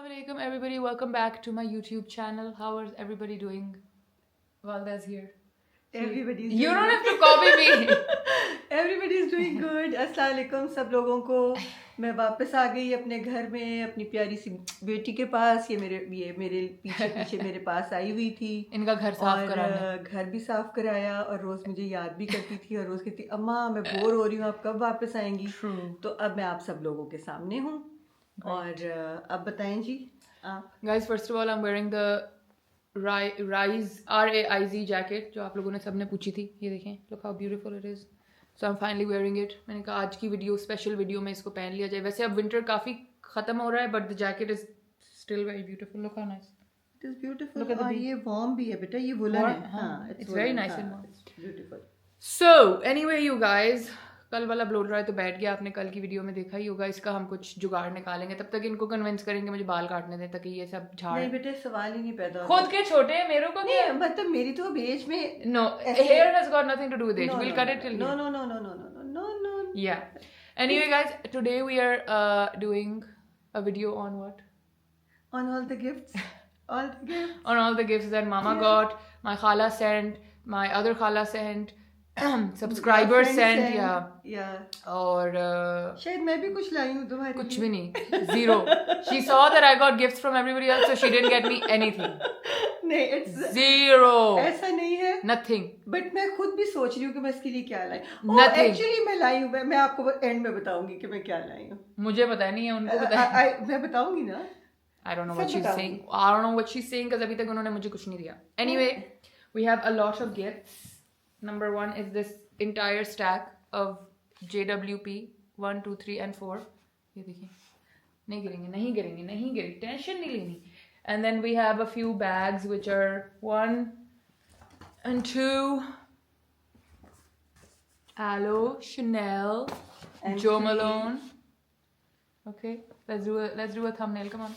Assalamualaikum everybody, welcome back to my YouTube channel. How is everybody doing? Walda's here. Everybody's You doing don't good. have to copy me. Everybody is doing good. अस्सलाम वालेकुम सब लोगों को। मैं वापस आ गई अपने घर में, अपनी प्यारी सी बेटी के पास। ये मेरे पीछे पीछे मेरे पास आई हुई थी। इनका घर साफ कराना। और घर भी साफ कराया और रोज मुझे याद भी करती थी और रोज कहती अम्मा मैं बोर हो रही हूँ, आप कब वापस आएंगी। तो अब मैं आप सब लोगों के सामने हूँ। और अब बताएं जी आप। Guys, first of all, I'm wearing the RAIZ jacket जो आप लोगों ने सबने पूछी थी। ये देखें, look how beautiful it is. So I'm finally wearing it. मैंने कहा आज की वीडियो स्पेशल वीडियो में इसको पहन लिया जाए। वैसे अब विंटर काफी खत्म हो रहा है, but the jacket is still very beautiful. Look how nice. It is beautiful. Look at the और ये warm भी है बेटा, ये वुलन है। हाँ, it's woolen, very nice हाँ, and warm. it's beautiful. So anyway, you guys, कल वाला ब्लो ड्राई तो बैठ गया, आपने कल की वीडियो में देखा ही होगा। इसका हम कुछ जुगाड़ निकालेंगे, तब तक इनको कन्विंस करेंगे मुझे बाल काटने दें ताकि ये सब झाड़। नहीं बेटे सवाल ही नहीं पैदा होता। खुद के छोटे हैं, मेरे को नहीं मतलब मेरी तो अब एज में No, hair has got nothing to do with age. No, We'll no, cut no, it till no, here. no, no, no, no, no, no, no, no. Yeah. Anyway, guys, today we are doing a video on what? On all the gifts, all the gifts. On all the gifts that Mama got, my khala sent, my other khala sent, subscribers sent, yeah. और शायद मैं भी कुछ लाई हूँ तुम्हारे कुछ लिए। भी नहीं, zero. She saw that I got gifts from everybody else, so she didn't get me anything. नहीं, it's Zero. ऐसा नहीं है। Nothing. बट मैं खुद भी सोच रही हूँ कि मैं इसके लिए क्या लाई। Nothing. एक्चुअली मैं लाई हूँ, मैं आपको एंड में बताऊंगी कि मैं क्या लाई हूँ। मुझे पता नहीं है, उनको पता है। मैं बताऊंगी ना। I don't know what सब she's saying. I don't know what she's saying because अभी तक उन्होंने मुझे कुछ नहीं दिया. Anyway, we have a lot of gifts. Number one is this entire stack of JWP 1, 2, 3 and 4. ये देखिए, नहीं गिरेंगे, टेंशन नहीं लेनी. And then we have a few bags which are 1 and 2. Aloe, Chanel, And Jo 3. Malone. Okay, let's do a thumbnail. Come on.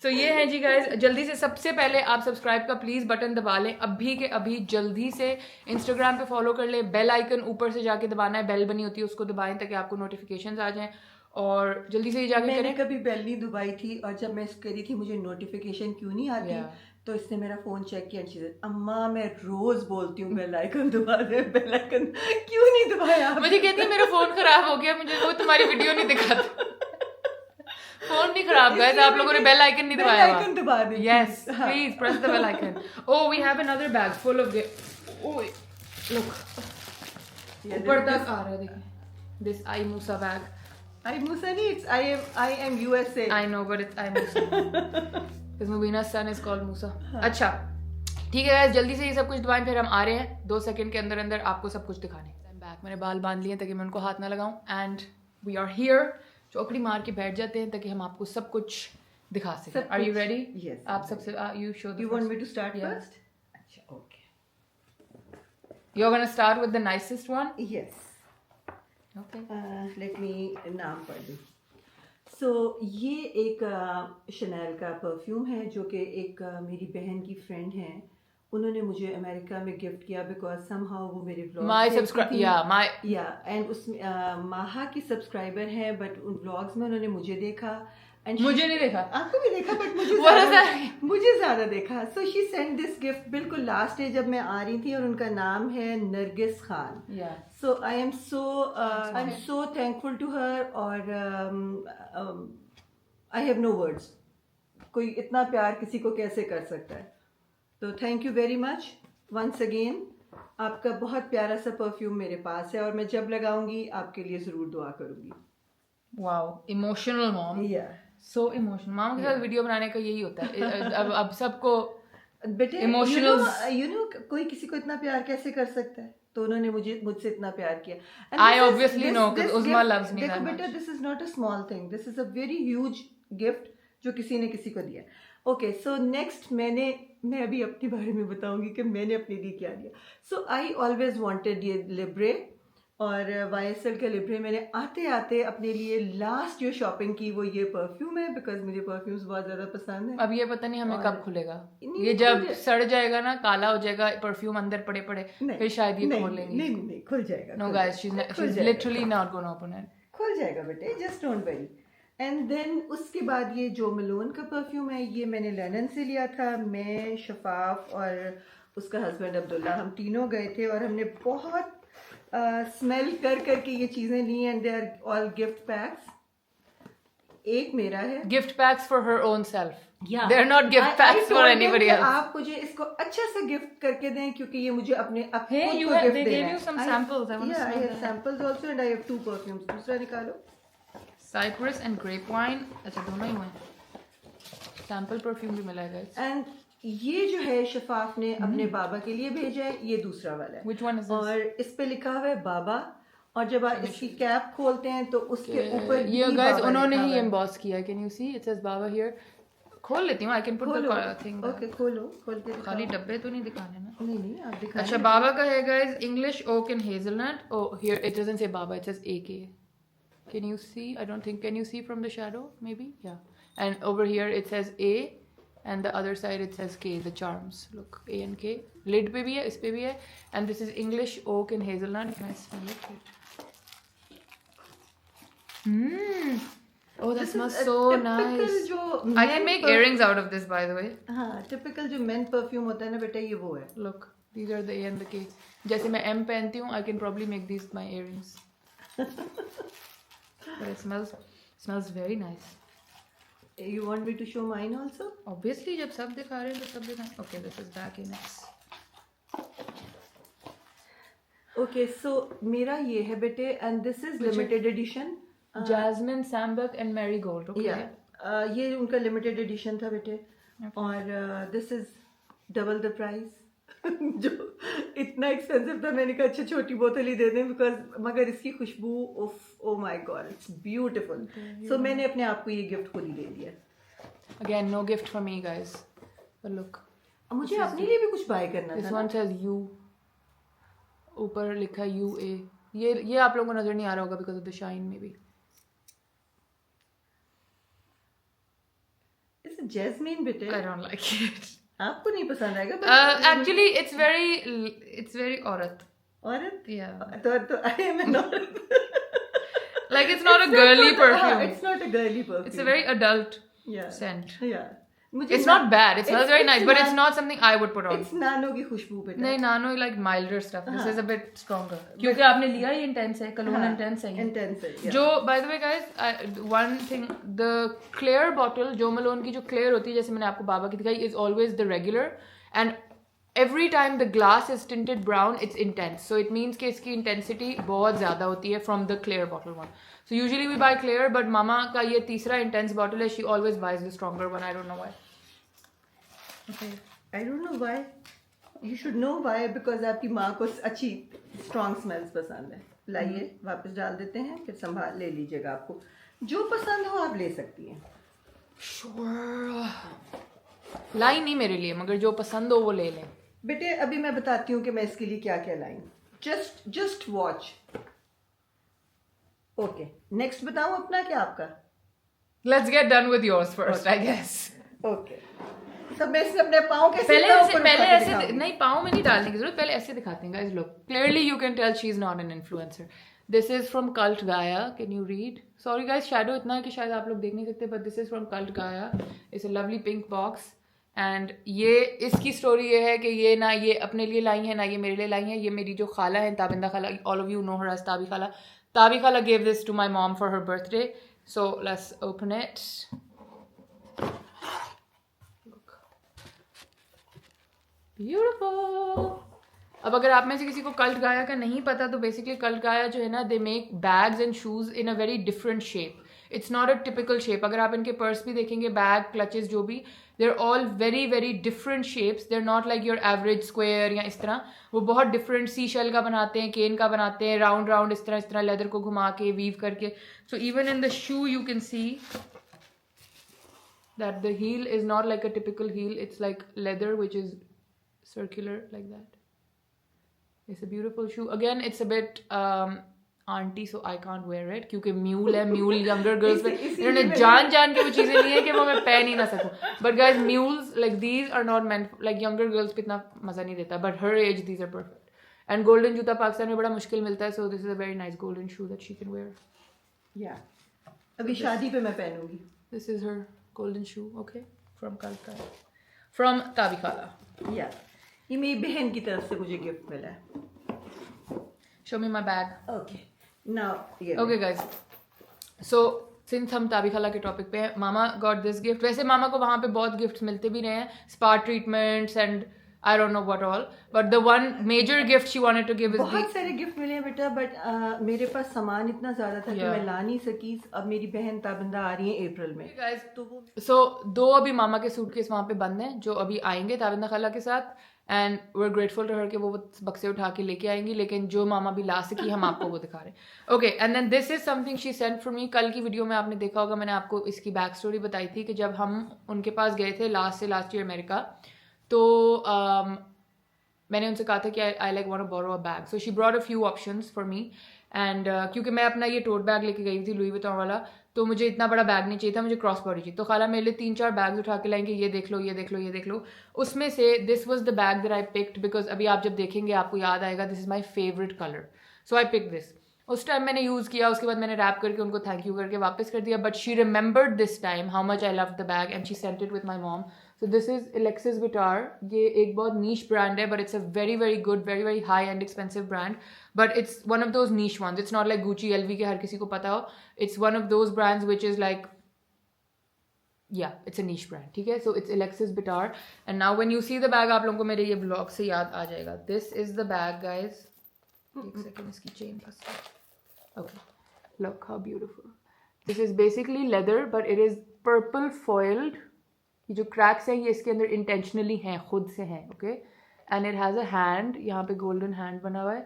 So ये है जी guys. जल्दी से सबसे पहले आप सब्सक्राइब का प्लीज बटन दबा लें अभी के अभी। जल्दी से इंस्टाग्राम पे फॉलो कर लें। बेल आइकन ऊपर से जाके दबाना है, बेल बनी होती है उसको दबाएं ताकि आपको नोटिफिकेशंस आ जाएं। और जल्दी से ये जाके मैंने करें। कभी बेल नहीं दबाई थी और जब मैं इस करी थी मुझे नोटिफिकेशन क्यों नहीं आती। तो इसने मेरा फोन चेक किया, अम्मा मैं रोज बोलती हूँ बेल आइकन दबा दे, बेल आइकन क्यों नहीं दबाया। मुझे कहती है मेरा फोन खराब हो गया, मुझे वो तुम्हारी वीडियो नहीं दिखाता। फोन नहीं खराब गाइस, आप लोगों ने बेल आइकन नहीं दबाया। बेल आइकन दबा दें। Yes, please press the bell icon. Oh, we have another bag full of oh, look. ऊपर तक आ रहा है देखिए. This iMusa bag. iMusa नहीं, it's I am USA. I know, but it's iMusa. Because Mubina's son is called Musa. अच्छा, ठीक है guys, जल्दी से ये सब कुछ दबाएं, फिर हम आ रहे हैं 2 सेकंड के अंदर अंदर आपको सब कुछ दिखाने। I'm back. मैंने बाल बांध लिए ताकि मैं उनको हाथ ना लगाऊं। And we are here. चौकड़ी मार के बैठ जाते हैं ताकि हम आपको सब कुछ दिखा सकें। Are you ready? Yes. आप सबसे you show the You want me to start Yeah. first? अच्छा, okay. You're gonna start with the nicest one? Yes. Okay. Let me नाम पढ़ दूँ। So ये एक शनेल का परफ्यूम है जो कि एक मेरी बहन की फ्रेंड है, उन्होंने मुझे अमेरिका में गिफ्ट किया बिकॉज समहाउ वो मेरे व्लॉग्स एंड उसमें माहा की सब्सक्राइबर हैं बट उन व्लॉग्स में उन्होंने मुझे देखा एंड मुझे नहीं देखा, आपको भी देखा बट मुझे ज्यादा देखा। So she send this gift बिल्कुल लास्ट डे जब मैं आ रही थी और उनका नाम है Nargis Khan. So I am so thankful to her और आई हैव नो वर्ड्स। कोई इतना प्यार किसी को कैसे कर सकता है। तो thank you very much once again. आपका बहुत प्यारा सा परफ्यूम मेरे पास है और मैं जब लगाऊंगी आपके लिए जरूर दुआ करूंगी। Wow, emotional mom. So emotional. मामा के साथ वीडियो बनाने का यही होता है। अब सबको बेटे इमोशनल यू नो कोई किसी को इतना प्यार कैसे कर सकता है, तो उन्होंने मुझसे इतना प्यार किया। I obviously know because Uzma loves me that much. बेटा this is not a small thing, this is a very huge gift जो किसी ने किसी को दिया। ओके सो नेक्स्ट मैं अभी अपने बारे में बताऊंगी कि मैंने अपने लिए क्या दिया। सो आई ऑलवेज वांटेड ये लिब्रे और YSL का लिब्रे। मैंने आते आते अपने लिए लास्ट जो शॉपिंग की वो ये परफ्यूम है बिकॉज मुझे परफ्यूम्स बहुत ज्यादा पसंद है। अब ये पता नहीं हमें कब खुलेगा, ये जब सड़ जाएगा ना, काला हो जाएगा परफ्यूम अंदर पड़े फिर शायद ये खोल लेंगे। नहीं खुल जाएगा। No guys, she is literally not gonna open it. खुल जाएगा बेटे, just don't worry. And then उसके बाद ये जो मलोन का परफ्यूम है, ये मैंने लेनन से लिया था। मैं, शफाफ और उसका हस्बैंड अब्दुल्ला, हम तीनों गए थे और हमने बहुत स्मेल कर करके ये चीज़ें ली and they are all gift packs. एक मेरा है, Gift packs for her own self. Yeah. They're not gift I packs for told them anybody कि else. आप मुझे इसको अच्छा सा गिफ्ट करके दें क्योंकि ये मुझे अपने Hey, खुद you को have- गिफ्ट they देना gave है। you some samples. I want to Yeah, I smell have that. samples also and I have 2 perfumes. दूसरा निकालो। Cypress and grape wine. अच्छा दोनों ही हुए हैं। Sample perfume भी मिला है guys. एंड ये जो है शफाफ ने अपने बाबा के लिए भेजा है, ये दूसरा वाला है। Which one is this? और इस पे लिखा हुआ है बाबा, और जब आप इसकी कैप खोलते हैं तो उसके ऊपर भी ये guys बाबा उन्होंने लिखा ही हुआ है। emboss किया है. Can you see? It says Baba here. खोल लेती हूँ. I can put खोलो। the thing. back. ओके खोलो, खोल के खाली दिखाओ। डब्बे तो नहीं दिखाने ना. नहीं नहीं, आप दिखाएं। अच्छा बाबा का है guys English oak and hazelnut. Oh here it doesn't say Baba, it says AK. Can you see? I don't think. Can you see from the shadow? Maybe. Yeah. And over here it says A, and the other side it says K. The charms. Look, A and K. Lid पे भी है, इस पे भी है. And this is English oak and hazelnut. Can I smell it? Oh, that This is smells a so typical nice. जो I can men make per- earrings out of this, by the way. हाँ, typical जो main perfume होता है ना बेटा, ये वो है। Look, these are the A and the K. जैसे मैं M पहनती हूँ, I can probably make these my earrings. But it smells very nice. You want me to show mine also? Obviously, जब सब दिखा रहे हैं तो सब दिखाएं. Okay, this is back in it. Okay, so मेरा ये है बेटे, and this is Which is- limited edition. Jasmine, Sambuck and Marigold. Okay. Yeah, ये उनका लिमिटेड एडिशन था बेटे, और this is double the price. जो इतना एक्सपेंसिव था, मैंने कहा अच्छा छोटी बोतल ही दे दें, बिकॉज मगर इसकी खुशबू, oh my God, it's beautiful. So मैंने अपने आप को ये गिफ्ट खुद ही दे दिया। Again, no gift for me, guys. But look, मुझे अपने लिए भी कुछ बाय करना this था one ना। says U. ऊपर लिखा है UA. ये आप लोगों को नजर नहीं आ रहा होगा because of the shine maybe. It's jasmine बेटे, I don't like it. आपको नहीं पसंद आएगा Actually, it's very औरत. औरत। Yeah. तो आई एम एन औरत। Like it's not a girly perfume. It's not a girly perfume. It's a very adult yeah scent. yeah मुझे It's not bad. It smells it's- very nice, but it's nan- not something I would put on. It's नानो की खुशबू बेटा। नहीं नानो like milder stuff. This हाँ. is a bit stronger. क्योंकि आपने लिया ही intense है, cologne हाँ, intense है ये. intense है, yeah. जो by the way guys, one thing, the clear bottle, जो Malone की जो clear होती है, जैसे मैंने आपको बाबा की दिखाई, is always the regular, and every time the glass is tinted brown, it's intense. So it means कि इसकी intensity बहुत ज़्यादा होती है from the clear bottle one. So usually we buy clear, but मामा का ये तीसरा intense bottle है, she always buys the stronger one. I don't know why. Okay. I don't know why. You should know why, because आपकी माँ को अच्छी strong smells पसंद है। लाइए वापस डाल देते हैं, फिर संभाल ले लीजिएगा। आपको जो पसंद हो आप ले सकती हैं। Sure. लाई नहीं मेरे लिए, मगर जो पसंद हो वो ले लें. बेटे अभी मैं बताती हूँ कि मैं इसके लिए क्या क्या लाई हूँ। Just watch. ओके, नेक्स्ट बताऊँ अपना क्या आपका? Let's get done with yours first, I guess. Okay, सब मैं इसमें अपने पाँव कैसे पहले इतना ऐसे ऊपर पहले उठा के ऐसे दिखाऊंगी? नहीं, पाँव में नहीं डालने की जरूरत, पहले ऐसे दिखाते हैं guys. Look, clearly you can tell she's not an influencer. This is from Cult Gaia. Can you read? Sorry guys, shadow इतना है कि शायद आप लोग देख नहीं सकते, but this is from Cult Gaia. It's a lovely pink box. And ये इसकी स्टोरी ये है कि ये ना ये अपने लिए लाई है ना ये मेरे लिए लाई है. ये मेरी जो खाला है, ताबिंदा खाला, all of you know her as Tabi Khala. Tabi Khala gave this to my mom for her birthday. So let's open it. Look. Beautiful. अब अगर आप में से किसी को कल्ट गाया का नहीं पता, तो बेसिकली कल्ट गाया जो है ना, they make bags and shoes in a very different shape. It's not a typical shape. अगर आप इनके पर्स भी देखेंगे, बैग, क्लचेस, जो भी, they are all very very different shapes. They are not like your average square या इस तरह. वो बहुत डिफरेंट सी शेल का बनाते हैं, केन का बनाते हैं, राउंड राउंड इस तरह लेदर को घुमा के वीव करके. So even in the shoe you can see that the heel is not like a typical heel. It's like leather which is circular like that. It's a beautiful shoe. Again, it's a bit auntie, so I can't wear it क्योंकि mule है. Mule younger girls पे इन्होंने जान के वो चीज़ें ली हैं कि वो मैं पहन ही ना सकूं. But guys, mules like these are not meant like younger girls पे इतना मज़ा नहीं देता. But her age, these are perfect. And golden जूता पाकिस्तान में बड़ा मुश्किल मिलता है, so this is a very nice golden shoe that she can wear. Yeah. अभी शादी पे मैं पहनूंगी. This is her golden shoe, okay, from Calcutta, from Tabi Khala. या ये मेरी बहन की तरफ से मुझे गिफ्ट मिला है. Show me my bag. Okay now ये Okay, guys. So since हम ताबी खाला के टॉपिक पे हैं, मामा गॉट दिस गिफ्ट. वैसे मामा को वहाँ पे बहुत गिफ्ट्स मिलते भी रहे हैं, spa treatments and I don't know what all, but the one major gift she wanted to give is बहुत सारे गिफ्ट मिले हैं बेटा, बट मेरे पास सामान इतना ज्यादा था कि Yeah. मैं ला नहीं सकी. अब मेरी बहन ताबिंदा आ रही है अप्रैल में. guys. So दो अभी मामा के सूटकेस वहाँ पे बंद हैं जो अभी आएंगे ताबिंदा खाला के साथ, and we are grateful to her कि वो बक्से उठा के लेके आएंगी, लेकिन जो मामा भी ला सकी हम आपको वो दिखा रहे हैं. Okay, and then this is something she sent for me. कल की वीडियो में आपने देखा होगा, मैंने आपको इसकी बैक स्टोरी बताई थी कि जब हम उनके पास गए थे लास्ट ईयर अमेरिका, तो मैंने उनसे कहा था कि I like want to borrow a bag. So she brought a few options for me, and क्योंकि मैं अपना ये टोट बैग लेके गई थी लुई विटॉन वाला, तो मुझे इतना बड़ा बैग नहीं चाहिए था, मुझे क्रॉस बॉडी चाहिए. तो खाला मेरे लिए 3-4 बैग्स उठा के लाएंगे, ये देख लो, ये देख लो, ये देख लो. उसमें से this was the bag that I picked, because अभी आप जब देखेंगे आपको याद आएगा, this is my favourite colour. So I pick this. उस टाइम मैंने यूज़ किया, उसके बाद मैंने रैप करके उनको थैंक यू करके वापस कर दिया, but she remembered this time how much I love the bag and she sent it with my mom. So this is Alexis Guitar. ये एक बहुत नीश ब्रांड है, but it's a very very good, very very high end expensive brand, but it's one of those niche ones. It's not like Gucci, LV के हर किसी को पता हो. It's one of those brands which is like, it's a niche brand, ठीक है. So it's Alexis Guitar, and now when you see the bag, आप लोगों को मेरे ये ब्लॉग से याद आ जाएगा. This is the bag guys. एक सेकेंड, इसकी चेन फंस गई. Okay, look how beautiful. This is basically leather, but it is purple foiled. ये जो cracks हैं ये इसके अंदर intentionally हैं, खुद से हैं, okay? And it has a hand, यहाँ पे golden hand बना हुआ है,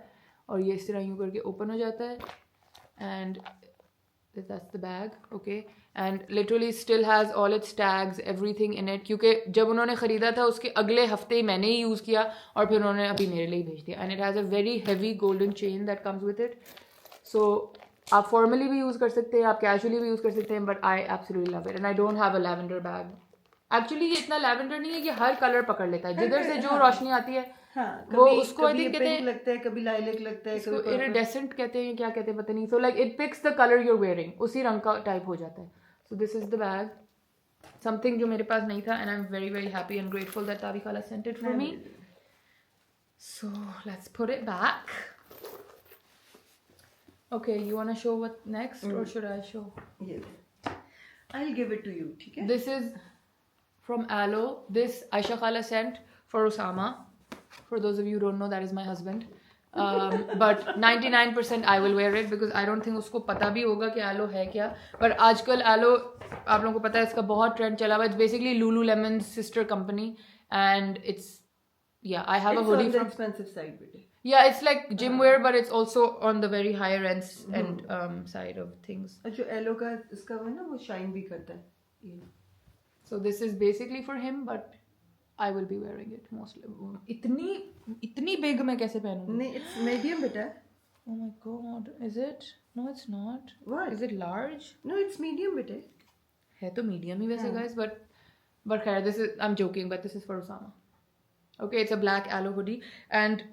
और ये इस तरह यूँ करके open हो जाता है, and that's the bag, okay? And literally still has all its tags, everything in it, क्योंकि जब उन्होंने ख़रीदा था उसके अगले हफ्ते ही मैंने ही यूज़ किया, और फिर उन्होंने अभी मेरे लिए भेज दिया. And it has a very heavy golden chain that comes with it. सो आप फॉर्मली भी यूज़ कर सकते हैं, आप कैजुअली भी यूज़ कर सकते हैं, but I absolutely love it. And I don't have a lavender bag. Actually ये इतना लैवेंडर नहीं है, ये हर कलर पकड़ लेता है, जिधर से जो रोशनी आती है. हाँ, वो उसको आई थिंक कहते हैं, लगता है, कभी लाइलेक लगता है, कभी इरिडेसेंट कहते हैं, क्या कहते हैं पता नहीं. So like it picks the colour you are wearing, उसी रंग का टाइप हो जाता है. So this is the bag, something जो मेरे पास नहीं था, and I am very very happy and grateful that Tabi खाला sent it for me. So let's put it back. Okay, you want to show what next, or should I show? Yes, I'll give it to you. ठीक है? This is from Aloe. This Aisha Khala sent for Osama. For those of you who don't know, that is my husband. But 99% I will wear it because I don't think उसको पता भी होगा कि Aloe है क्या. But आजकल Aloe, आप लोगों को पता है, इसका बहुत ट्रेंड चला हुआ है. It's basically Lululemon's sister company, and it's I have a hoodie from expensive side बेटे. Yeah, it's like gym wear, but it's also on the very higher end side of things. जो yellow का इसका वो ना, वो shine भी करता है. So this is basically for him, but I will be wearing it mostly. इतनी big मैं कैसे पहनूंगी? नहीं, it's medium बेटा. Oh my god, is it? No, it's not. What? Is it large? No, it's medium बेटे. है तो medium ही वैसे guys, but खैर, this is, I'm joking, but this is for Osama. Okay, it's a black aloe hoodie, and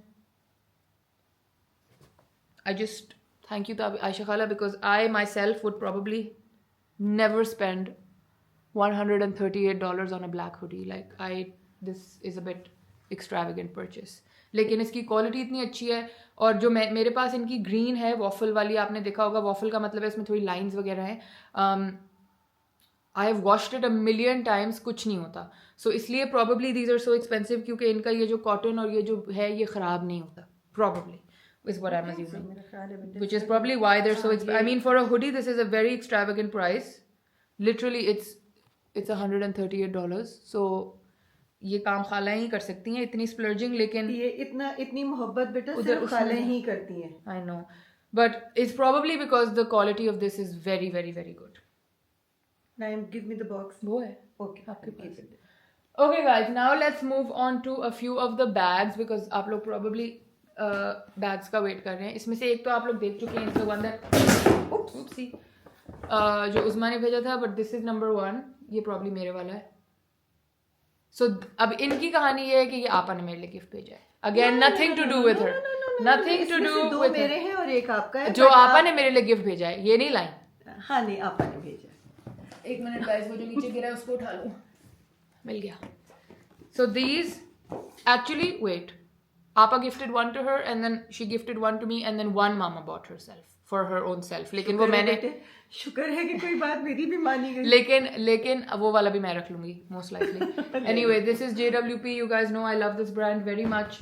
I just thank you to Aisha Khala, because I myself would probably never spend $138 on a black hoodie. Like this is a bit extravagant purchase. लेकिन इसकी quality इतनी अच्छी है, और जो मेरे पास इनकी green है वॉफल वाली, आपने देखा होगा, वॉफल का मतलब है इसमें थोड़ी लाइंस वगैरह हैं. I have washed it a million times, कुछ नहीं होता. सो इसलिए probably these are so expensive, क्योंकि इनका ये जो कॉटन और ये जो है ये ख़राब नहीं होता, probably is what I'm assuming, which is probably why they're so expensive. I mean, for a hoodie, this is a very extravagant price. Literally, it's $138. So ये काम खाला ही कर सकती हैं, इतनी splurging, लेकिन ये इतनी मोहब्बत बेटा सिर्फ खाला ही करती हैं. I know, but it's probably because the quality of this is very very very good. Now give me the box. वो है Okay, आपके पास. Okay guys, now let's move on to a few of the bags, because आप लोग probably bags का wait कर रहे हैं. इसमें से एक तो आप लोग देख चुके हैं, वन दैट ओप्सी जो उस्मा ने भेजा था, बट दिस इज नंबर 1. ये प्रॉब्ली मेरे वाला है. सो अब इनकी कहानी ये है कि ये आपा ने मेरे लिए गिफ्ट भेजा है. Again nothing to do with her, nothing to do with मेरे हैं और एक आपका है, जो आपा ने मेरे लिए गिफ्ट भेजा है, ये नहीं लाई. हाँ नहीं आपा ने भेजा। एक मिनट गाइस, वो जो नीचे गिरा है उसको उठा लूं। मिल गया। So these actually wait. Appa gifted one to her and then she gifted one to me and then one mama bought herself for her own self. लेकिन वो मैंने शुक्र है कि कोई बात मेरी भी मानी गई। लेकिन वो वाला भी मैं रख लूंगी most likely. Anyway, this is JWP. You guys know I love this brand very much.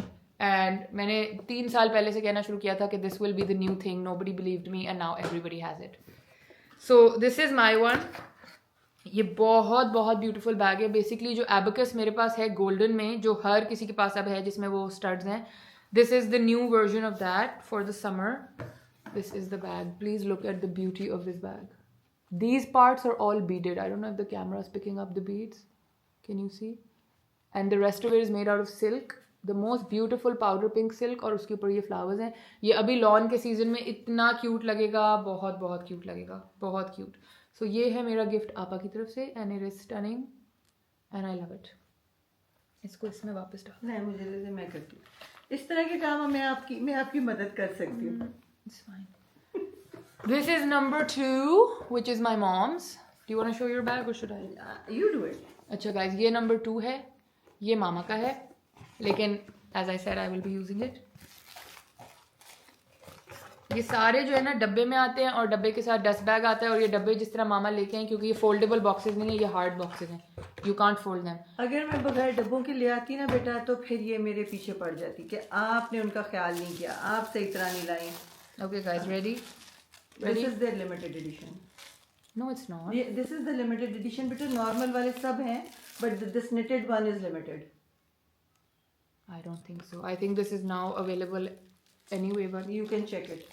And मैंने 3 साल पहले से कहना शुरू किया था कि this will be the new thing. Nobody believed me and now everybody has it. So this is my one. ये बहुत बहुत ब्यूटीफुल बैग है। बेसिकली जो एबकस मेरे पास है गोल्डन में, जो हर किसी के पास अब है जिसमें वो स्टड्स हैं, this is the new version of that for the summer. This is the bag. Please look at the beauty of this bag. These parts are all beaded. I don't know if the camera is picking up the beads, can you see? And the rest of it is made out of silk, the most beautiful powder pink silk, और उसके ऊपर ये flowers हैं। ये अभी lawn के season में इतना क्यूट लगेगा, बहुत बहुत क्यूट लगेगा, बहुत क्यूट। सो ये है मेरा गिफ्ट आपा की तरफ से and it is stunning and I love it. इसको इसमें वापस डाल। नहीं मुझे लगे मैं करती हूँ इस तरह के काम। मैं आपकी मदद कर सकती हूँ। It's fine. This is number 2, which is my mom's. Do you want to show your bag or should I? You do it. अच्छा guys, ये number 2 है, ये मामा का है, लेकिन as I said I will be using it. ये सारे जो है ना डब्बे में आते हैं और डब्बे के साथ डस्ट बैग आता है, और ये डब्बे जिस तरह मामा लेके हैं, क्योंकि ये फोल्डेबल बॉक्सेस नहीं है, ये हार्ड बॉक्सेस हैं, यू कांट फोल्ड देम। अगर मैं बगैर डब्बों के ले आती ना बेटा, तो फिर ये मेरे पीछे पड़ जाती कि आपने उनका ख्याल नहीं किया, आप सही तरह नहीं लाई। Okay guys, ready? This is the limited edition. No it's not. This is the limited edition बेटा। नॉर्मल वाले सब हैं but this knitted one is limited. I don't think so. I think this is now available anyway, but You can check it.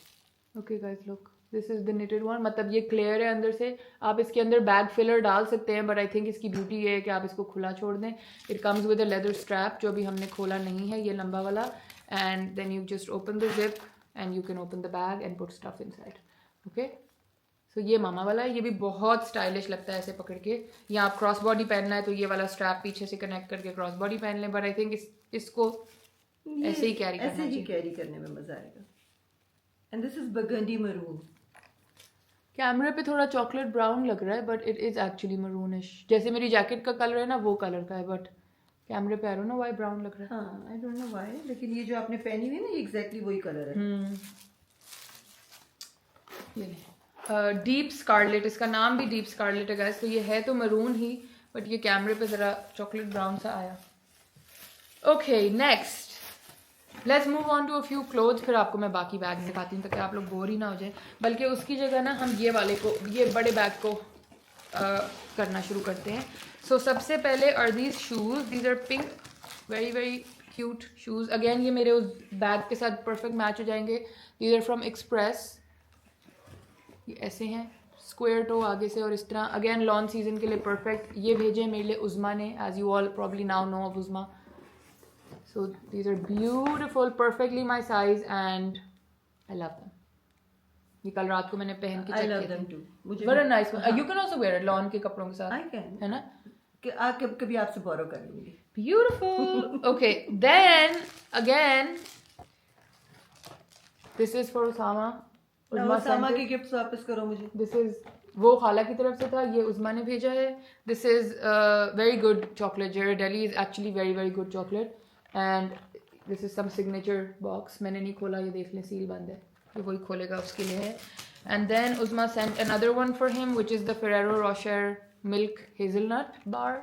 Okay guys, look, this is the knitted one. मतलब ये clear है अंदर से, आप इसके अंदर bag filler डाल सकते हैं, बट आई थिंक इसकी ब्यूटी ये है कि आप इसको खुला छोड़ दें। It comes with a leather strap, जो अभी हमने खोला नहीं है, ये लंबा वाला, and then you just open the zip and you can open the bag and put stuff inside. Okay, so ये मामा वाला है, ये भी बहुत स्टाइलिश लगता है ऐसे पकड़ के। या आप क्रॉस बॉडी पहनना है तो ये वाला स्ट्रैप पीछे से कनेक्ट करके क्रॉस बॉडी पहन लें, बट आई थिंक इसको ऐसे ही कैरी करना चाहिए। कैरी करने में मजा आएगा। And this is burgundy maroon. कैमरे पे थोड़ा चॉकलेट ब्राउन लग रहा है, but it is actually maroonish. जैसे मेरी जैकेट का कलर है ना, वो कलर का है, बट कैमरे पे आई डोंट नो व्हाई ब्राउन लग रहा है। हाँ, आई डोंट नो व्हाई, लेकिन ये जो आपने पहनी हुई है ना, ये एग्जैक्टली वही कलर है। ये डीप स्कारलेट, इसका नाम भी डीप स्कारलेट है गाइस। तो ये है तो मरून ही, बट ये कैमरे पे जरा चॉकलेट ब्राउन सा आया। Okay, next let's move on to a few cloth. फिर आपको मैं बाकी बैग दिखाती हूँ ताकि आप लोग बोर ही ना हो जाए। बल्कि उसकी जगह ना हम ये वाले को, ये बड़े बैग को करना शुरू करते हैं। सो सबसे पहले are these shoes. These are pink, very very cute shoes. Again ये मेरे उस बैग के साथ परफेक्ट मैच हो जाएंगे। These are from Express. ये ऐसे हैं, स्क्वायर टो आगे से, और इस तरह अगेन लॉन सीजन के लिए परफेक्ट। ये भेजे मेरे लिए उज़मा ने, as you all probably now know of Uzma. So these are beautiful, perfectly my size, and I love them. ये कल रात को मैंने पहन के I चेक love किया them था। too. Very nice one. You can also wear it lawn के कपड़ों के साथ। I can. है ना? कि कभी आपसे बोरो कर लूंगी। Beautiful. Okay, then again, this is for Usama. उस्मा के गिफ्ट्स वापस करो मुझे। This is वो खाला की तरफ से था, ये उस्मा ने भेजा है। This is very good chocolate. Ghirardelli is actually very very good chocolate. And this is some signature box. मैंने नहीं खोला, ये देख लें, सील बंद है, ये वही खोलेगा, उसके लिए है। And then Usma sent another one for him which is the Ferrero Rocher milk hazelnut bar.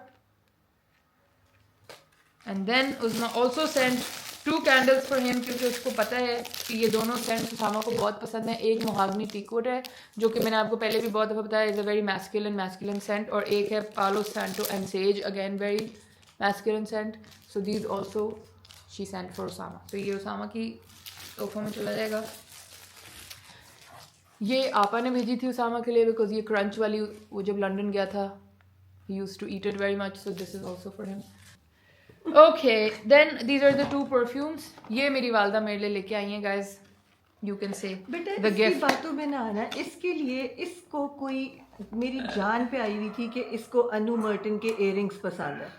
And then Usma also sent 2 candles for him, क्योंकि उसको पता है कि ये दोनों सेंट्स उसामा को बहुत पसंद है। एक मोहागनी टीकवुड है, जो कि मैंने आपको पहले भी बहुत दफ़ा बताया, is a very masculine scent, और एक है palo santo and sage, again very masculine scent. So these also she sent for Usama. तो ये उसामा की तोहफा में चला जाएगा। ये आपा ने भेजी थी उसामा के लिए, बिकॉज ये क्रंच वाली, वो जब लंदन गया था, he used to eat it very much, so this is also for him. Okay, then these are the 2 perfumes. ये मेरी वालदा मेरे लिए लेके आई हैं गाइज, यू कैन से बेटा द इसकी गिफ्ट। बातों में ना आना, इसके लिए इसको कोई मेरी जान पे आई हुई थी कि इसको अनु मर्टन के इयररिंग्स पसंद है।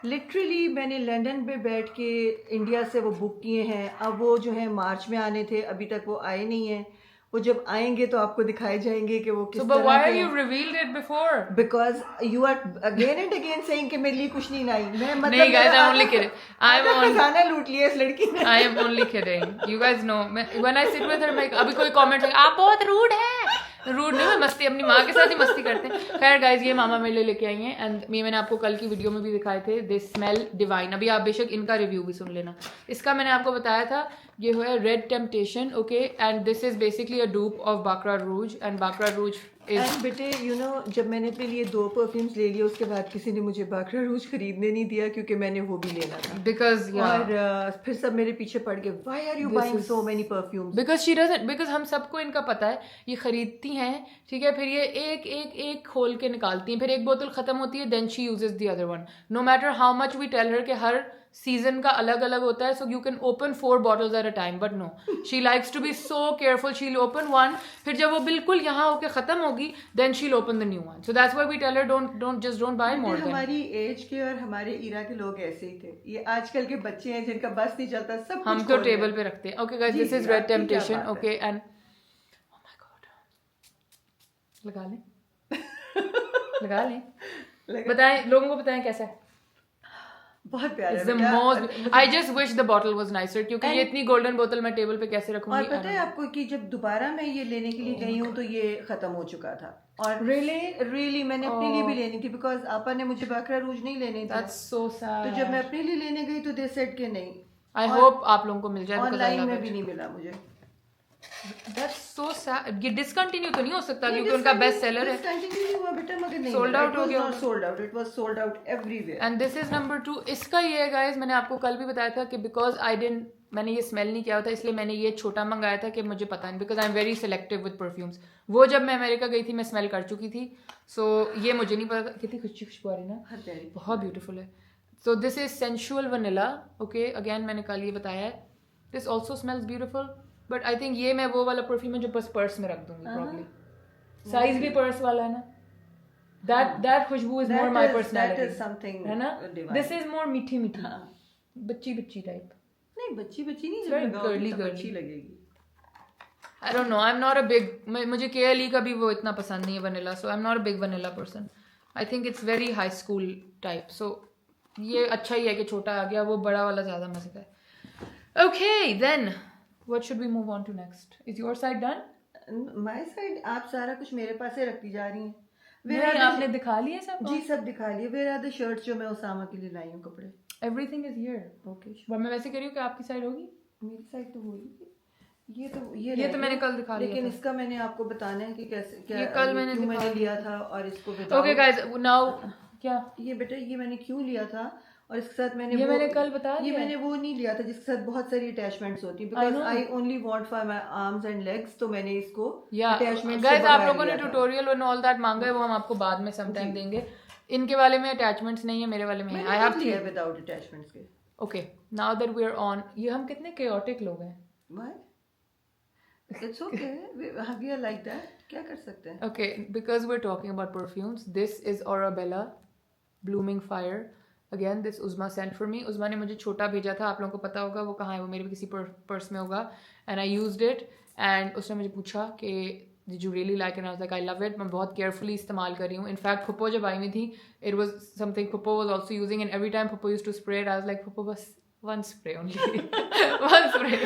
लिटरली मैंने लंदन में बैठ के इंडिया से वो बुक किए हैं। अब वो जो है मार्च में आने थे, अभी तक वो आए नहीं हैं। वो जब आएंगे तो आपको दिखाए जाएंगे कि वो किस So, but तरह why के are you हैं। revealed it before? Because you are again and again saying कि मेरे लिए कुछ नहीं लाई। मैं मतलब नहीं guys, मेरा I'm only kidding. I'm आधा on. खजाना लूट लिया इस लड़की ने। I am only kidding. You guys know. When I sit with her, मैं अभी कोई comment आप बहुत rude है। रूड नहीं, मैं मस्ती अपनी माँ के साथ ही मस्ती करते हैं। खैर गाइज, ये मामा मेरे लिए लेके आई हैं एंड ये मैंने आपको कल की वीडियो में भी दिखाए थे। दे स्मेल डिवाइन। अभी आप बेशक इनका रिव्यू भी सुन लेना। इसका मैंने आपको बताया था, ये हुआ है red temptation, okay, and this is basically a dupe of Baccarat Rouge and Baccarat Rouge and बेटे यू नो, जब मैंने अपने लिए 2 परफ्यूम्स ले लिए उसके बाद किसी ने मुझे बाकरा रूज खरीदने नहीं दिया क्योंकि मैंने वो भी लेना था। बिकॉज और फिर सब मेरे पीछे पड़ गए, why are you buying so many perfumes? Because she doesn't, because हम सबको इनका पता है, ये खरीदती हैं, ठीक है, फिर ये एक एक एक खोल के निकालती हैं, फिर एक बोतल खत्म होती है, then she uses the other one, no matter how much we tell her कि हर सीजन का अलग अलग होता है, so you can open 4 bottles at a time, but no, she likes to be so careful, she will open one, फिर जब वो बिल्कुल यहाँ होके खत्म होगी, then she will open the new one, so that's why we tell her don't buy more than. हमारी as के और हमारे इरा के लोग ऐसे ही थे, ये आजकल के बच्चे हैं जिनका बस नहीं चलता, सब हम कुछ तो खोल टेबल रहे पे रखते हैं। ओके गाइस, जी, दिस इज जी, रेड आपकी क्या टेम्पटेशन, बात है? Okay, and oh my god, लगा लें लगा लें, लगा- बताएं लोगों को, बताएं कैसा है। बहुत प्यारा It's है the बेटा। most. I just wish the bottle was nicer, क्योंकि ये इतनी गोल्डन बोतल मैं टेबल पे कैसे रखूंगी। और पता है आपको कि जब दोबारा मैं ये लेने के लिए गई हूँ तो ये खत्म हो चुका था, और रियली मैंने अपने लिए भी लेनी थी, बिकॉज आपा ने मुझे बाकरा रूज नहीं लेने दिया। That's so sad. तो जब मैं अपने लिए लेने गई तो दे सेड के नहीं, I hope आप लोगों को मिल जाए, because I ऑनलाइन love में it. भी नहीं मिला मुझे। That's so sad. ये डिसकंटिन्यू तो नहीं हो सकता क्योंकि उनका बेस्ट सेलर है। कंटिन्यू हुआ बेटा, मगर नहीं Sold out हो गया not sold out, it was sold out everywhere. And this is number 2। इसका ये है गाइस, मैंने आपको कल भी बताया था कि बिकॉज आई डिडंट, मैंने ये स्मेल नहीं किया होता, इसलिए मैंने ये छोटा मंगाया था कि मुझे पता नहीं, because I am very selective with perfumes. वो जब मैं अमेरिका गई थी मैं स्मेल कर चुकी थी, सो ये मुझे नहीं पता। कितनी खुशबू आ रही ना, बहुत ब्यूटीफुल है। So this is sensual vanilla, okay, again मैंने कल ये बताया है, this also smells beautiful, but I think ये मैं वो वाला परफ्यूम है जो बस पर्स में रख दूंगी प्रॉब्ली। साइज भी पर्स वाला है ना, that खुशबू इज मोर माय पर्सनालिटी, है ना। दिस इज मोर मीठी मीठी, बच्ची बच्ची टाइप। नहीं बच्ची नहीं, जब very लगाओगी girly, तब girly. अच्छी लगेगी। I don't know, I'm not a big, मुझे KLE का भी वो इतना पसंद नहीं है vanilla, so I'm not a big vanilla person. I think it's very high school type, so ये अच्छा ही है कि छोटा आ गया, वो बड़ा वाला ज़्यादा मजे का है। Okay, then what should we move on to next? Is your side done? My side आप सारा कुछ मेरे पास ही रखती जा रही हैं। नहीं, आपने दिखा लिया सब? जी सब दिखा लिए। वेयर आर द शर्ट्स जो मैं उसामा के लिए लाई हूँ कपड़े? Everything is here. ओके, और मैं वैसे कह रही हूँ कि आपकी साइड होगी। मेरी साइड तो होगी। ये ये तो मैंने कल दिखा लिया लेकिन था। इसका मैंने आपको बताना है कि कैसे क्या ये कल मैंने क्यों दिखा मैंने लिया था और इसको बताओ। Okay guys, now क्या ये बेटा ये मैंने क्यों लिया था और इसके साथ मैंने ये मैंने कल बता ये दिया। मैंने वो नहीं लिया था जिसके साथ बहुत सारी अटैचमेंट्स होती है, because I only want for my arms and legs, तो मैंने इसको अटैचमेंट गाइस आप लोगों ने ट्यूटोरियल एंड ऑल दैट मांगा है, वो हम आपको बाद में सम टाइम देंगे। इनके वाले में अटैचमेंट्स नहीं है, मेरे वाले में है। आई हैव लिया विदाउट अटैचमेंट्स के। Okay, now that we are on, ये हम कितने chaotic लोग हैं। Why? It's okay, we are like that, क्या कर सकते हैं। Okay, because we're talking about perfumes, this is Arabella Blooming Fire. Again, this Uzma sent for me. Uzma ने मुझे छोटा भेजा था, आप लोगों को पता होगा वो कहाँ है, वो मेरे किसी पर्स में होगा, and I used it, and उसने मुझे पूछा कि did you really like it, and I was like I love it. मैं बहुत carefully इस्तेमाल कर रही हूँ। In fact, Puppo जब आई हुई थी, it was something Puppo was also using, and every time Puppo used to spray it, I was like Puppo बस one spray only, one spray.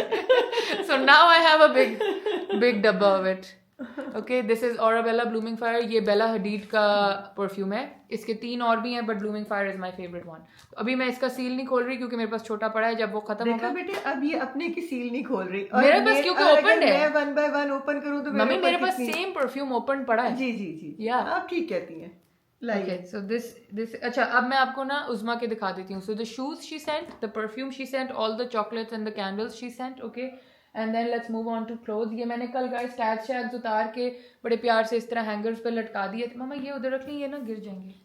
So now I have a big डब्बा of it. Okay, this is Arabella Blooming Fire. ये बेला हडीड का perfume है। इसके 3 और भी हैं, but Blooming Fire is my favorite one. तो अभी मैं इसका सील नहीं खोल रही क्योंकि मेरे पास छोटा पड़ा है, जब वो खत्म देखा होगा। बेटे, अब ये अपने की सील नहीं खोल रही। मेरे पास क्योंकि opened है। मैं 1 by 1 ओपन करूं तो मम्मी मेरे पास सेम परफ्यूम ओपन पड़ा है। जी जी जी, Yeah. आप ठीक कहती हैं। Okay, so this अच्छा, अब मैं आपको ना उज़मा के दिखा देती हूँ। So the shoes she sent, the perfume she sent, all the chocolates and the candles she sent, okay, and then let's move on to clothes. ये मैंने कल गाइस टैग शैग्स उतार के बड़े प्यार से इस तरह हैंगर्स पे लटका दिए थे। मामा ये उधर रख ली, ये ना गिर जाएंगे।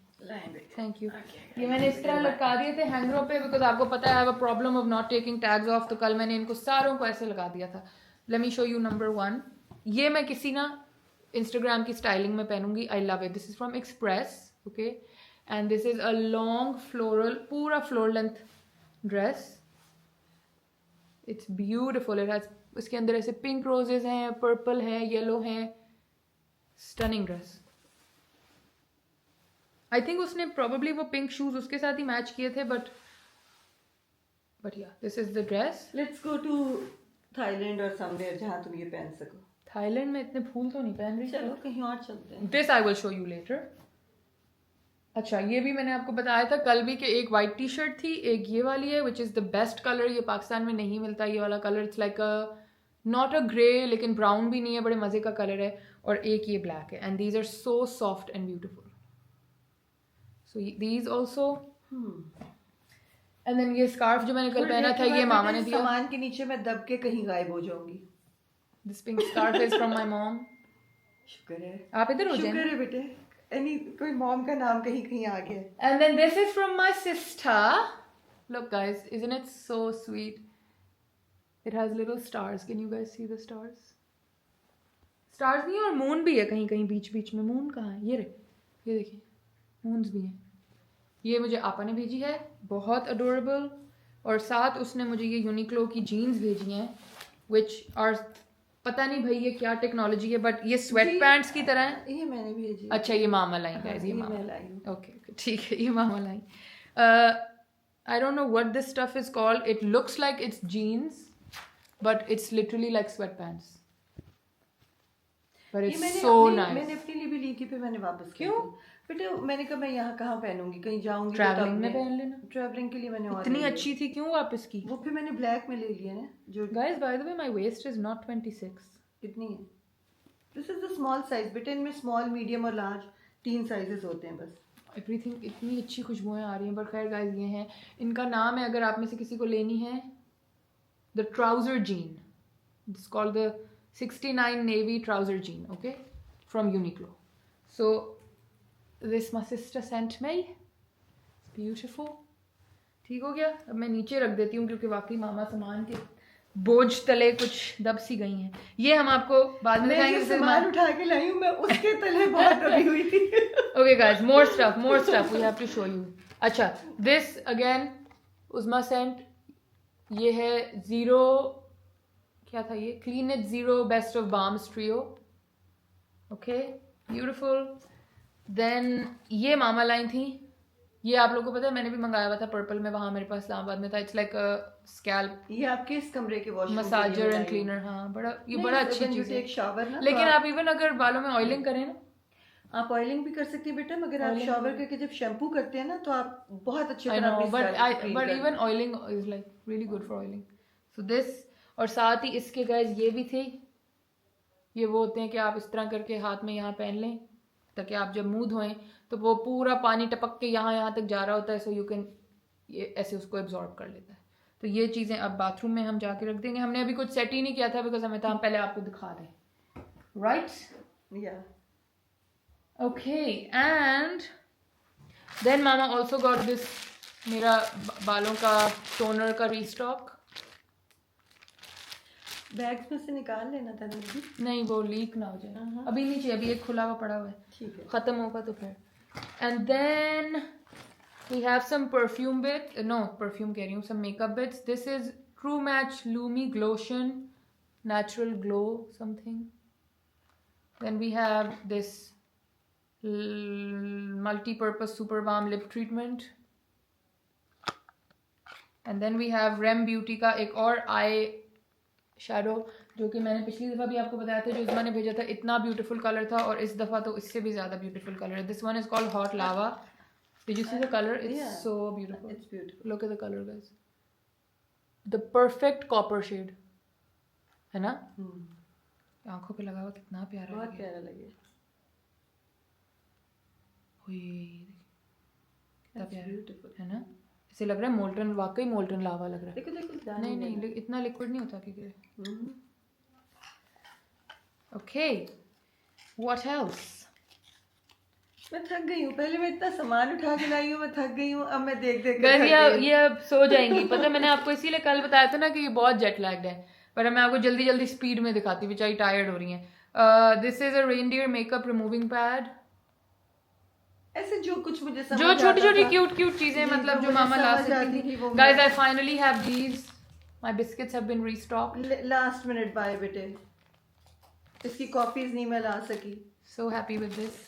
Thank you. ये मैंने इस तरह लटका दिए थे हैंगरों पे, बिकॉज आपको पता है I have a problem of not taking tags of, तो कल मैंने इनको सारों को ऐसे लगा दिया था। Let me show you number 1। ये मैं किसी ना इंस्टाग्राम की स्टाइलिंग में पहनूंगी। I love it. This is from Express, okay, and this is a long floral, पूरा floor length dress. It's beautiful. It has उसके अंदर ऐसे पिंक रोजेस हैं, पर्पल है, येलो है. Stunning dress. आई थिंक उसने प्रोबेबली वो पिंक शूज उसके साथ ही मैच किए थे, but yeah this is the dress. Let's go to Thailand और समवेयर जहाँ तुम ये पहन सको. थाईलैंड में इतने फूल तो नहीं पहन रही. चलो कहीं और चलते हैं. This I will show you later. अच्छा, ये भी मैंने आपको बताया था कल भी कि एक वाइट टी शर्ट थी, एक ये वाली है विच इज़ द बेस्ट कलर. ये पाकिस्तान में नहीं मिलता ये वाला colour. It's like a not a grey लेकिन ब्राउन भी नहीं है, बड़े मज़े का कलर है. और एक ये ब्लैक है and these are so soft and beautiful. So these also. And then ये स्कार्फ जो मैंने कल पहना था ये मामा ने दिया. सामान के नीचे मैं दब के कहीं गायब हो जाऊंगी. This pink scarf is from my mom. शुक्र है. आप इधर हो जाए. शुक्र है बेटे. कोई मॉम का नाम कहीं कहीं आ गया. And then this is from my sister. Look guys, isn't it so sweet? It has little stars. Can you guys see the stars? Stars नहीं, और मून भी है कहीं कहीं बीच बीच में. मून कहाँ है? ये देखिए मून्स भी हैं. ये मुझे आपा ने भेजी है, बहुत अडोरेबल. और साथ उसने मुझे ये यूनिक्लो की जीन्स भेजी हैं which are, पता नहीं भाई ये क्या टेक्नोलॉजी है, बट ये स्वेट पैंट्स की तरह है. ये मैंने भेजी. अच्छा, ये मामा लाई गाइस. ये मामा लाई. ओके ठीक है, ये मामा लाई. I don't know what this stuff is called. It looks like it's jeans but it's literally like sweat pants. But it's so nice. मैंने अपने लिए भी ली थी, फिर मैंने वापस की. क्यों बेटे? मैंने कहा मैं यहाँ कहाँ पहनूंगी, कहीं जाऊंगी ट्रैवलिंग में पहन लेना. ट्रैवलिंग के लिए मैंने इतनी अच्छी थी, क्यों वापस की? वो फिर मैंने ब्लैक में ले लिया ना. जो guys by the way my waist is not 26. कितनी है? This is the small size बेटे. इनमें स्मॉल, मीडियम और लार्ज 3 साइजेस होते हैं बस. एवरीथिंग. इतनी अच्छी खुशबुएं आ रही हैं. पर खैर गाइस ये हैं, इनका नाम है, अगर आप में से किसी को लेनी है, the trouser gene. It's called the 69 navy trouser gene. Okay, from Uniqlo. So this my sister sent me. Beautiful. ठीक हो गया. अब मैं नीचे रख देती हूँ क्योंकि वाकई मामा सामान के बोझ तले कुछ दब सी गई हैं. ये हम आपको बाद में दिखाएंगे. सामान उठा के लाई हूँ मैं, उसके तले बहुत दबी हुई थी. Okay guys, more stuff we have to show you. अच्छा, दिस अगेन उज़मा सेंट. ये है जीरो, क्या था ये? Clean it zero best of balms trio. Okay, beautiful. Then ये मामा लाइन थी. ये आप लोगों को पता है मैंने भी मंगाया हुआ था पर्पल में, वहाँ मेरे पास इस्लामाबाद में था. It's like a scalp. ये आपके इस कमरे के वॉशरूम मसाजर एंड क्लीनर. हाँ, बड़ा अच्छी चीज़ है. एक शावर ना, लेकिन आप इवन अगर बालों में ऑयलिंग करें ना, आप ऑयलिंग भी कर सकती हैं बेटा, मगर आप शावर करके जब शैम्पू करते हैं ना तो आप बहुत अच्छे I know, but even oiling is like really good for oiling. So this, और साथ ही इसके गाइस ये भी थे. ये वो होते हैं कि आप इस तरह करके हाथ में यहाँ पहन लें ताकि आप जब मुंह धोएं तो वो पूरा पानी टपक के यहाँ तक जा रहा होता है. सो यू कैन, ये ऐसे उसको एब्जॉर्ब कर लेता है. तो ये चीज़ें अब बाथरूम में हम जाके रख देंगे. हमने अभी कुछ सेट ही नहीं किया था बिकॉज हमें था हम पहले आपको दिखा दें. Right? Yeah. Okay, and then मामा ऑल्सो गॉट दिस, मेरा बालों का टोनर का रीस्टॉक. बैग्स में से निकाल लेना था ना. नहीं, वो लीक ना हो जाए. अभी नहीं चाहिए, अभी एक खुला हुआ पड़ा हुआ है. ठीक है, खत्म होगा तो फिर. And then we have some perfume bits. No, perfume कह रही हूँ, some makeup bits. This is True Match Lumi Glotion natural glow something. Then we have this multi-purpose super balm lip treatment. And then we have Rem Beauty का एक और eye shadow जो कि मैंने पिछली दफ़ा भी आपको बताया था, जो उस्मा ने भेजा था. इतना ब्यूटीफुल कलर था और इस दफ़ा तो इससे भी ज़्यादा ब्यूटीफुल कलर है. This one is called hot lava. Did you see the color? It's so beautiful. It's beautiful. Look at the color, guys. The perfect copper shade. है ना? आंखों पे लगा हुआ कितना प्यारा है. बहुत प्यारा लगे. कितना प्यारा है ना? ऐसे लग रहा है मोल्टन, वाकई मोल्टन लावा लग रहा है. देखो नहीं, इतना लिक्विड नहीं होता कि. Okay, what else? मैं थक गई हूँ. पहले मैं इतना सामान उठा के लाई हूँ, मैं थक गई हूँ. अब मैं देख ये अब सो जाएंगी. पता, मैंने आपको इसीलिए कल बताया था ना कि ये बहुत जेट लैग्ड है, पर मैं आपको जल्दी जल्दी स्पीड में दिखाती, बेचारी टायर्ड हो रही हैं. This is a reindeer makeup removing pad. ऐसे जो कुछ मुझे जो छोटी छोटी क्यूट चीजें, मतलब जो मामा ला सकती थी. Guys, I finally have these My biscuits have been restocked. Last minute by बेटे, इसकी कॉपीज नहीं मैं ला सकी. So happy with this.